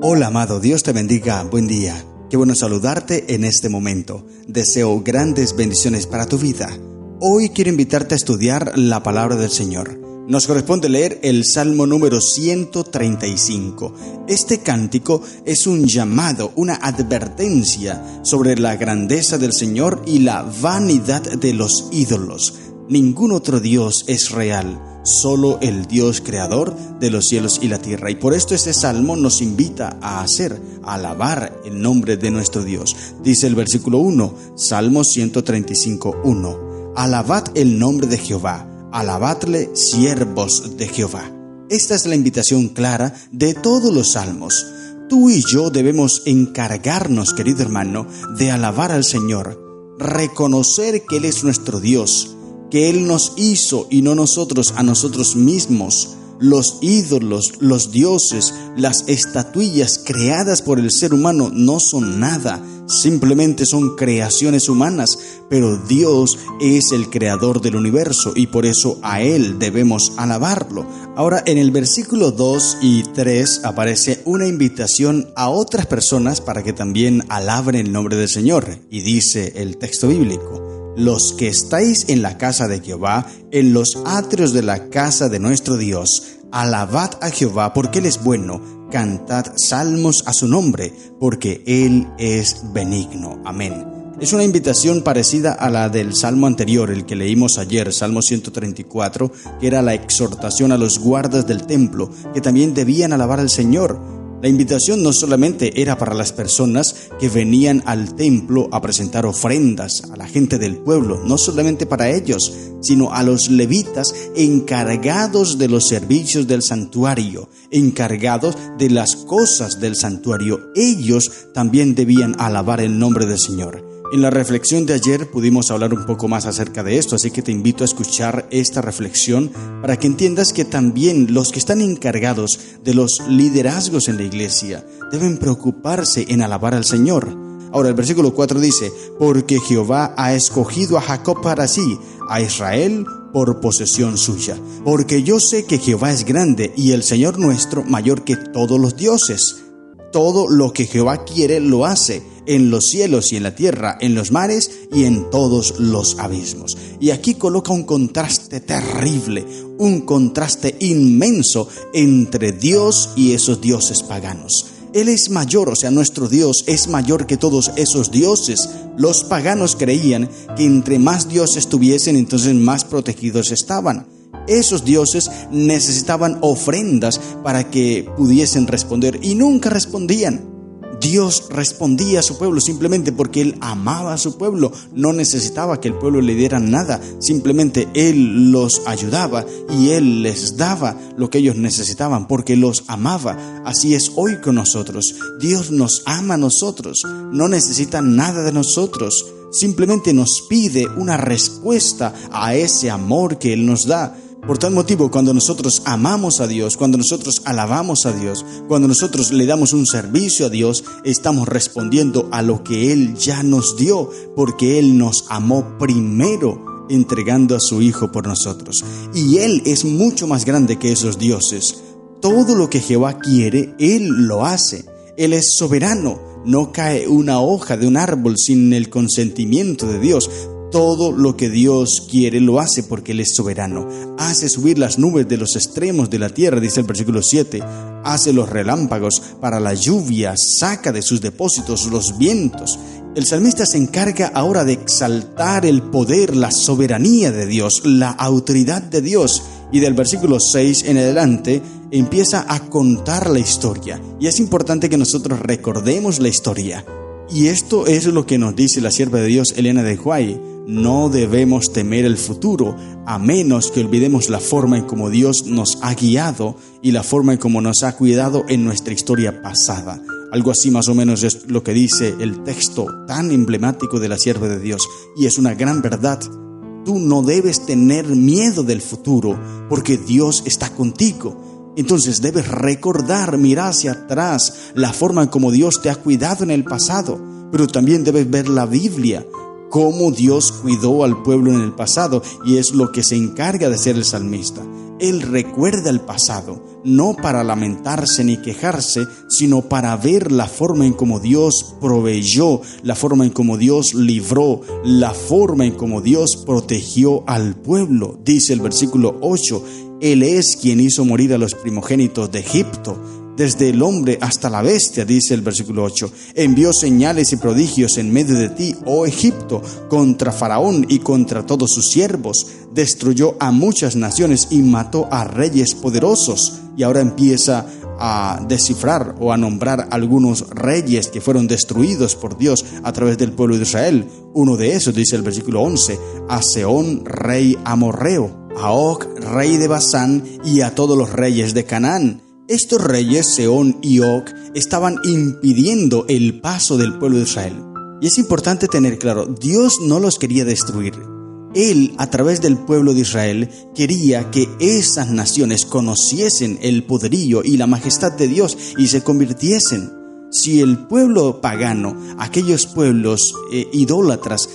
Hola amado, Dios te bendiga, buen día. Qué bueno saludarte en este momento. Deseo grandes bendiciones para tu vida. Hoy quiero invitarte a estudiar la palabra del Señor. Nos corresponde leer el Salmo número 135. Este cántico es un llamado, una advertencia sobre la grandeza del Señor y la vanidad de los ídolos. Ningún otro Dios es real, solo el Dios creador de los cielos y la tierra. Y por esto este salmo nos invita a alabar el nombre de nuestro Dios. Dice el versículo 1, Salmo 135, 1. Alabad el nombre de Jehová. Alabadle, siervos de Jehová. Esta es la invitación clara de todos los salmos. Tú y yo debemos encargarnos, querido hermano, de alabar al Señor, reconocer que Él es nuestro Dios, que Él nos hizo y no nosotros a nosotros mismos. Los ídolos, los dioses, las estatuillas creadas por el ser humano no son nada, simplemente son creaciones humanas, pero Dios es el creador del universo y por eso a Él debemos alabarlo. Ahora en el versículo 2 y 3 aparece una invitación a otras personas para que también alaben el nombre del Señor, y dice el texto bíblico: los que estáis en la casa de Jehová, en los atrios de la casa de nuestro Dios, alabad a Jehová porque Él es bueno, cantad salmos a su nombre, porque Él es benigno. Amén. Es una invitación parecida a la del salmo anterior, el que leímos ayer, Salmo 134, que era la exhortación a los guardas del templo, que también debían alabar al Señor. La invitación no solamente era para las personas que venían al templo a presentar ofrendas, a la gente del pueblo, no solamente para ellos, sino a los levitas encargados de los servicios del santuario, encargados de las cosas del santuario. Ellos también debían alabar el nombre del Señor. En la reflexión de ayer pudimos hablar un poco más acerca de esto, así que te invito a escuchar esta reflexión para que entiendas que también los que están encargados de los liderazgos en la iglesia deben preocuparse en alabar al Señor. Ahora el versículo 4 dice: porque Jehová ha escogido a Jacob para sí, a Israel por posesión suya. Porque yo sé que Jehová es grande y el Señor nuestro mayor que todos los dioses. Todo lo que Jehová quiere lo hace, en los cielos y en la tierra, en los mares y en todos los abismos. Y aquí coloca un contraste terrible, un contraste inmenso entre Dios y esos dioses paganos. Él es mayor, o sea, nuestro Dios es mayor que todos esos dioses. Los paganos creían que entre más dioses tuviesen, entonces más protegidos estaban. Esos dioses necesitaban ofrendas para que pudiesen responder y nunca respondían. Dios respondía a su pueblo simplemente porque Él amaba a su pueblo. No necesitaba que el pueblo le diera nada, simplemente Él los ayudaba y Él les daba lo que ellos necesitaban porque los amaba. Así es hoy con nosotros. Dios nos ama a nosotros, no necesita nada de nosotros. Simplemente nos pide una respuesta a ese amor que Él nos da. Por tal motivo, cuando nosotros amamos a Dios, cuando nosotros alabamos a Dios, cuando nosotros le damos un servicio a Dios, estamos respondiendo a lo que Él ya nos dio, porque Él nos amó primero, entregando a su Hijo por nosotros. Y Él es mucho más grande que esos dioses. Todo lo que Jehová quiere, Él lo hace. Él es soberano. No cae una hoja de un árbol sin el consentimiento de Dios. Todo lo que Dios quiere lo hace porque Él es soberano. Hace subir las nubes de los extremos de la tierra, dice el versículo 7. Hace los relámpagos para la lluvia, saca de sus depósitos los vientos. El salmista se encarga ahora de exaltar el poder, la soberanía de Dios, la autoridad de Dios. Y del versículo 6 en adelante empieza a contar la historia. Y es importante que nosotros recordemos la historia. Y esto es lo que nos dice la sierva de Dios, Elena de White. No debemos temer el futuro, a menos que olvidemos la forma en cómo Dios nos ha guiado y la forma en cómo nos ha cuidado en nuestra historia pasada. Algo así más o menos es lo que dice el texto tan emblemático de la sierva de Dios. Y es una gran verdad. Tú no debes tener miedo del futuro, porque Dios está contigo. Entonces debes recordar, mirar hacia atrás, la forma en cómo Dios te ha cuidado en el pasado. Pero también debes ver la Biblia, cómo Dios cuidó al pueblo en el pasado, y es lo que se encarga de hacer el salmista. Él recuerda el pasado, no para lamentarse ni quejarse, sino para ver la forma en cómo Dios proveyó, la forma en cómo Dios libró, la forma en cómo Dios protegió al pueblo. Dice el versículo 8, Él es quien hizo morir a los primogénitos de Egipto, desde el hombre hasta la bestia, dice el versículo 8. Envió señales y prodigios en medio de ti, oh Egipto, contra Faraón y contra todos sus siervos. Destruyó a muchas naciones y mató a reyes poderosos. Y ahora empieza a descifrar o a nombrar algunos reyes que fueron destruidos por Dios a través del pueblo de Israel. Uno de esos, dice el versículo 11, a Sehón, rey amorreo, a Og, rey de Basán, y a todos los reyes de Canaán. Estos reyes, Sehón y Og, estaban impidiendo el paso del pueblo de Israel. Y es importante tener claro, Dios no los quería destruir. Él, a través del pueblo de Israel, quería que esas naciones conociesen el poderío y la majestad de Dios y se convirtiesen. Si el pueblo pagano, aquellos pueblos idólatras,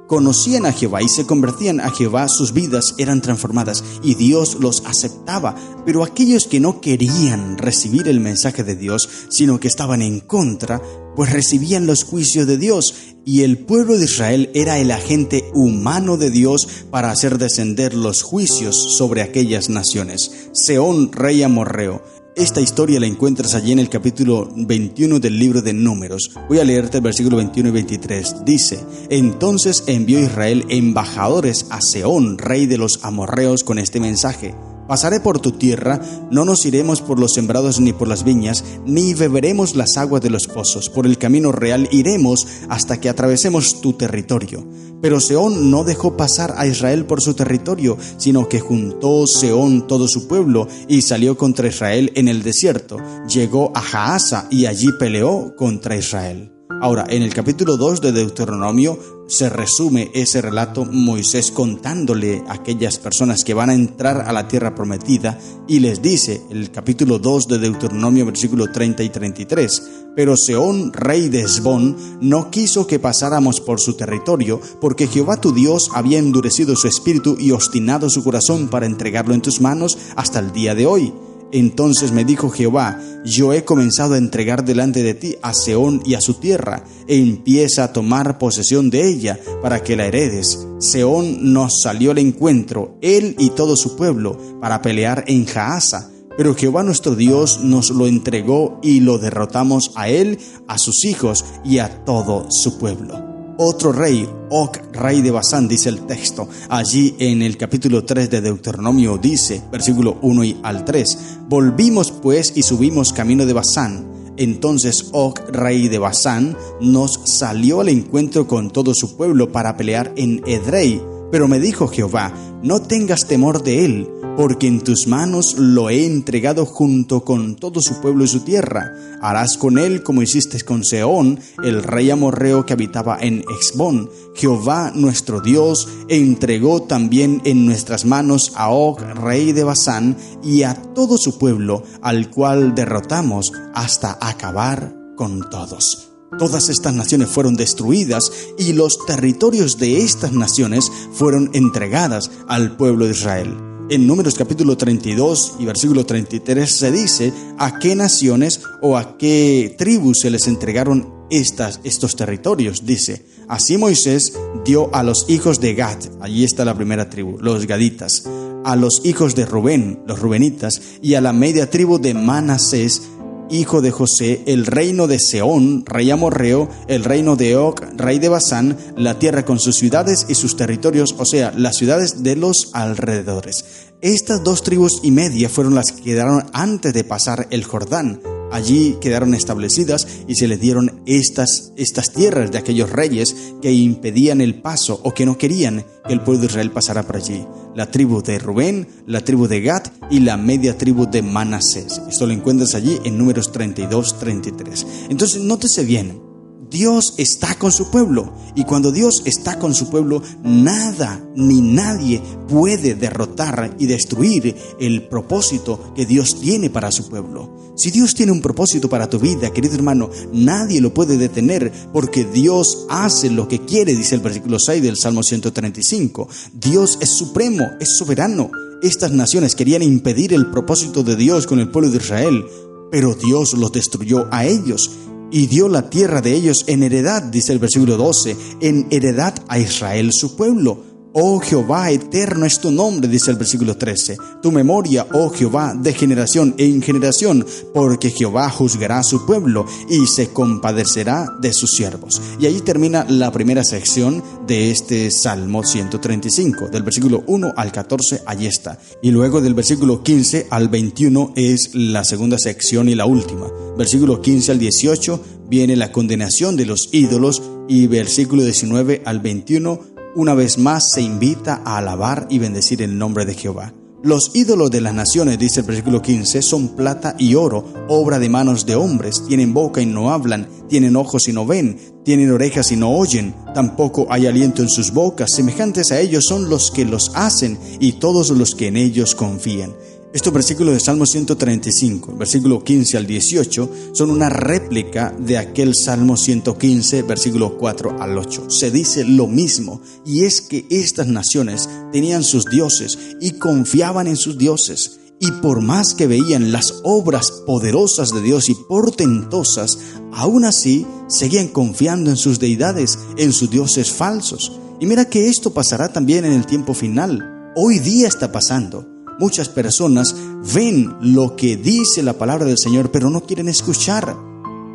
conocían a Jehová y se convertían a Jehová, sus vidas eran transformadas y Dios los aceptaba. Pero aquellos que no querían recibir el mensaje de Dios, sino que estaban en contra, pues recibían los juicios de Dios. Y el pueblo de Israel era el agente humano de Dios para hacer descender los juicios sobre aquellas naciones. Sehón, rey amorreo. Esta historia la encuentras allí en el capítulo 21 del libro de Números. Voy a leerte el versículo 21 y 23. Dice, entonces envió Israel embajadores a Sehón, rey de los amorreos, con este mensaje. Pasaré por tu tierra, no nos iremos por los sembrados ni por las viñas, ni beberemos las aguas de los pozos. Por el camino real iremos hasta que atravesemos tu territorio. Pero Sehón no dejó pasar a Israel por su territorio, sino que juntó Sehón todo su pueblo y salió contra Israel en el desierto. Llegó a Jaasa y allí peleó contra Israel. Ahora, en el capítulo 2 de Deuteronomio se resume ese relato, Moisés contándole a aquellas personas que van a entrar a la tierra prometida, y les dice, el capítulo 2 de Deuteronomio, versículo 30 y 33, pero Sehón, rey de Hesbón, no quiso que pasáramos por su territorio, porque Jehová tu Dios había endurecido su espíritu y obstinado su corazón para entregarlo en tus manos hasta el día de hoy. Entonces me dijo Jehová, yo he comenzado a entregar delante de ti a Sehón y a su tierra, e empieza a tomar posesión de ella para que la heredes. Sehón nos salió al encuentro, él y todo su pueblo, para pelear en Jaasa. Pero Jehová nuestro Dios nos lo entregó y lo derrotamos a él, a sus hijos y a todo su pueblo. Otro rey, Og, rey de Basán, dice el texto. Allí en el capítulo 3 de Deuteronomio dice, versículo 1 y al 3, volvimos pues y subimos camino de Basán. Entonces Og, rey de Basán, nos salió al encuentro con todo su pueblo para pelear en Edrei. Pero me dijo Jehová, no tengas temor de él, porque en tus manos lo he entregado junto con todo su pueblo y su tierra. Harás con él como hiciste con Sehón, el rey amorreo que habitaba en Hesbón. Jehová nuestro Dios entregó también en nuestras manos a Og, rey de Basán, y a todo su pueblo, al cual derrotamos hasta acabar con todos. Todas estas naciones fueron destruidas y los territorios de estas naciones fueron entregadas al pueblo de Israel. En Números capítulo 32 y versículo 33 se dice a qué naciones o a qué tribus se les entregaron estos territorios. Dice, así Moisés dio a los hijos de Gad, allí está la primera tribu, los gaditas, a los hijos de Rubén, los rubenitas, y a la media tribu de Manasés, hijo de José, el reino de Sehón, rey amorreo, el reino de Og, rey de Basán, la tierra con sus ciudades y sus territorios, o sea, las ciudades de los alrededores. Estas 2 tribus y media fueron las que quedaron antes de pasar el Jordán. Allí quedaron establecidas y se les dieron estas tierras de aquellos reyes que impedían el paso o que no querían que el pueblo de Israel pasara por allí. La tribu de Rubén, la tribu de Gad y la media tribu de Manasés. Esto lo encuentras allí en Números 32-33. Entonces, nótese bien, Dios está con su pueblo, y cuando Dios está con su pueblo, nada ni nadie puede derrotar y destruir el propósito que Dios tiene para su pueblo. Si Dios tiene un propósito para tu vida, querido hermano, nadie lo puede detener, porque Dios hace lo que quiere, dice el versículo 6 del Salmo 135. Dios es supremo, es soberano. Estas naciones querían impedir el propósito de Dios con el pueblo de Israel, pero Dios los destruyó a ellos y dio la tierra de ellos en heredad, dice el versículo 12, en heredad a Israel su pueblo. Oh Jehová, eterno es tu nombre, dice el versículo 13. Tu memoria, oh Jehová, de generación en generación, porque Jehová juzgará a su pueblo y se compadecerá de sus siervos. Y ahí termina la primera sección de este Salmo 135, del versículo 1 al 14, allí está. Y luego del versículo 15 al 21 es la segunda sección y la última. Versículo 15 al 18 viene la condenación de los ídolos y versículo 19 al 21 una vez más se invita a alabar y bendecir el nombre de Jehová. Los ídolos de las naciones, dice el versículo 15, son plata y oro, obra de manos de hombres. Tienen boca y no hablan, tienen ojos y no ven, tienen orejas y no oyen, tampoco hay aliento en sus bocas. Semejantes a ellos son los que los hacen y todos los que en ellos confían. Estos versículos de Salmo 135, versículo 15 al 18, son una réplica de aquel Salmo 115, versículo 4 al 8. Se dice lo mismo, y es que estas naciones tenían sus dioses y confiaban en sus dioses. Y por más que veían las obras poderosas de Dios y portentosas, aún así seguían confiando en sus deidades, en sus dioses falsos. Y mira que esto pasará también en el tiempo final. Hoy día está pasando. Muchas personas ven lo que dice la palabra del Señor, pero no quieren escuchar.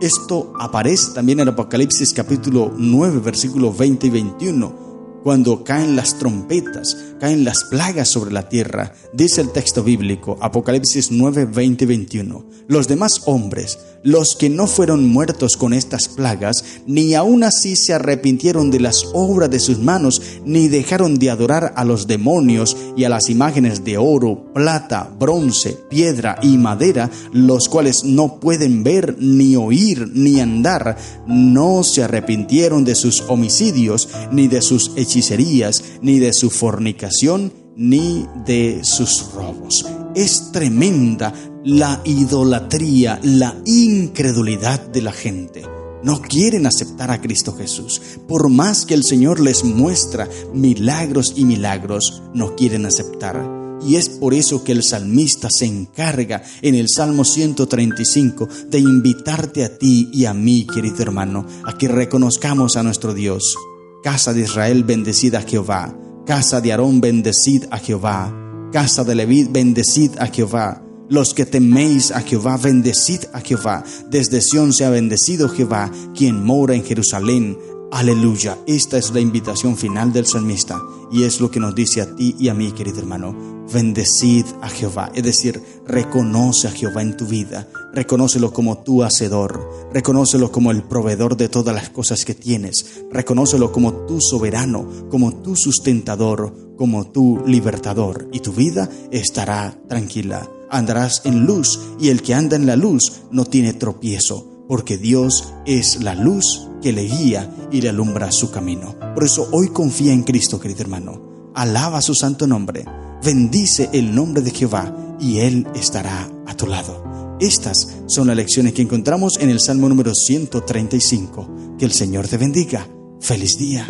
Esto aparece también en Apocalipsis capítulo 9, versículos 20 y 21. Cuando caen las trompetas, caen las plagas sobre la tierra, dice el texto bíblico, Apocalipsis 9, 20 y 21. Los demás hombres, los que no fueron muertos con estas plagas, ni aún así se arrepintieron de las obras de sus manos, ni dejaron de adorar a los demonios y a las imágenes de oro, plata, bronce, piedra y madera, los cuales no pueden ver, ni oír, ni andar. No se arrepintieron de sus homicidios, ni de sus hechicerías, ni de su fornicación, ni de sus robos. Es tremenda la idolatría, la incredulidad de la gente. No quieren aceptar a Cristo Jesús. Por más que el Señor les muestra milagros y milagros, no quieren aceptar. Y es por eso que el salmista se encarga en el Salmo 135 de invitarte a ti y a mí, querido hermano, a que reconozcamos a nuestro Dios. Casa de Israel, bendecid a Jehová. Casa de Aarón, bendecid a Jehová. Casa de Leví, bendecid a Jehová. Los que teméis a Jehová, bendecid a Jehová. Desde Sión sea bendecido Jehová, quien mora en Jerusalén. Aleluya. Esta es la invitación final del salmista y es lo que nos dice a ti y a mí, querido hermano. Bendecid a Jehová, es decir, reconoce a Jehová en tu vida, reconócelo como tu hacedor, reconócelo como el proveedor de todas las cosas que tienes, reconócelo como tu soberano, como tu sustentador, como tu libertador, y tu vida estará tranquila. Andarás en luz, y el que anda en la luz no tiene tropiezo, porque Dios es la luz que le guía y le alumbra su camino. Por eso hoy confía en Cristo, querido hermano. Alaba su santo nombre. Bendice el nombre de Jehová y Él estará a tu lado. Estas son las lecciones que encontramos en el Salmo número 135. Que el Señor te bendiga. ¡Feliz día!